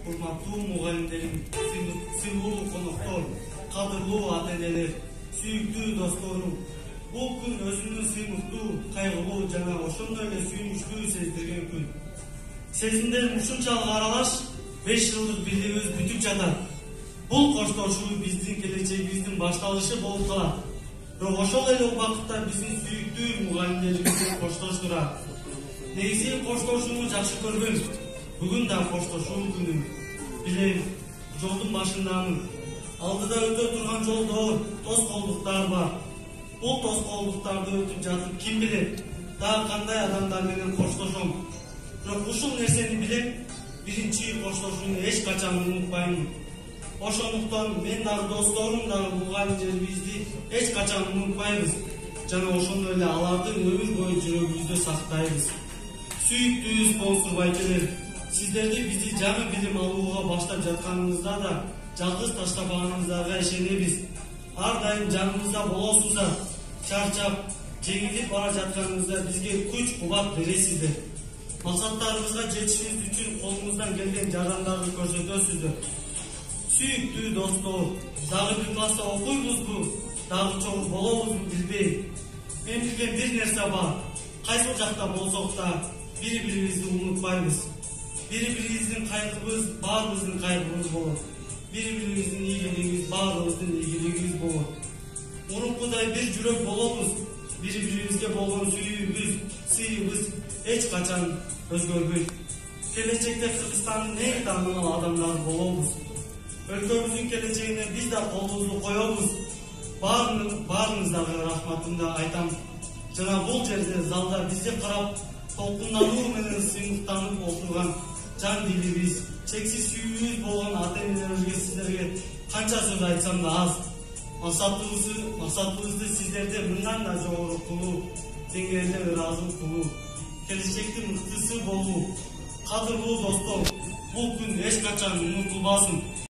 урматтуу мугалимдерим, сыйлуу коноктор, кадырлуу ата-энелер, сүйүктүү досторум, бул күн өзүмдүн сыймыктуу, кайгылуу жана ошондой эле сүйүнүчтүү сездирген күн. Сезимдерим ушунчалык аралаш 5 жылдык бийлигибиз бүтүп жатат. Бул коштошуу биздин келечегибиздин башталышы болуп калат. Бирок ошол эле убакытта биздин сүйүктүү мугалимдерибиз коштоштурат. Негизи коштошууну жакшы көрбөйм. Бүгүн да коштошуу күнү. Билем, жолдун башындамын. Алдыда өтө турган жолдо тоскоолдуктар бар. Бул тоскоолдуктарды өтүп жатып ким билет, дагы кандай адамдар менен коштошом. Бирок ушул нерсени билем, биринчи коштошууну эч качан унутпайм. Ошондуктан мен дагы досторум дагы мугалимдерибизди эч качан унутпайбыз. Жана ошондой эле алардын өмүр бою жүрөгүбүздө сактайбыз. Сүйүктүү спонсор байкелер, сиздерди бизди жаңы билим алууга баштап жатканыңызда да жалгыз таштабаганыңыздарга ишенебиз. Ар дайым жаныбызда болосуздар. Чарчап, жеңилип бара жатканыңызда бизге күч-кубат бересиздер. Максаттарыбызга жетишибиз үчүн колуңуздан келген жардамдарды көрсөтөсүздөр. Сүйүктүү достор, дагы бир класста окуйбузбу, дагы чогуу болобузбу билбейм. Мен билген бир нерсе бар. Кайсыл жакта болсок да бири-бирибизди унутпайбыз. Бири-бирибиздин кайгыбыз баарыбыздын кайгыбыз болот. Бири-бирибиздин ийгилигибиз баарыбыздын ийгилигибиз болот. Мурункудай бир жүрөк болобуз. Бири-бирибизге болгон сүйүүбүз, сыйыбыз эч качан өзгөрбөйт. Келечекте Кыргызстандын эң таанымал адамдары болобуз. Өлкөбүздүн келечегине биз да колубузду коебуз. Баарыңыздагы рахматымды айтам. Жана бул жерде залда бизди карап толкундануу менен сыймыктанып отурган жан дилибиз, чексиз сүйүүбүз болгон ата-энелерибизге сиздерге канча сөз айтсам да аз. Максатыбызды сиздерде мындан да жогору кылуу, теңерде ыраазылык кылуу, келечектин мыктысы болуу. Кадырлуу достор, бул күн эч качан унутулбасын.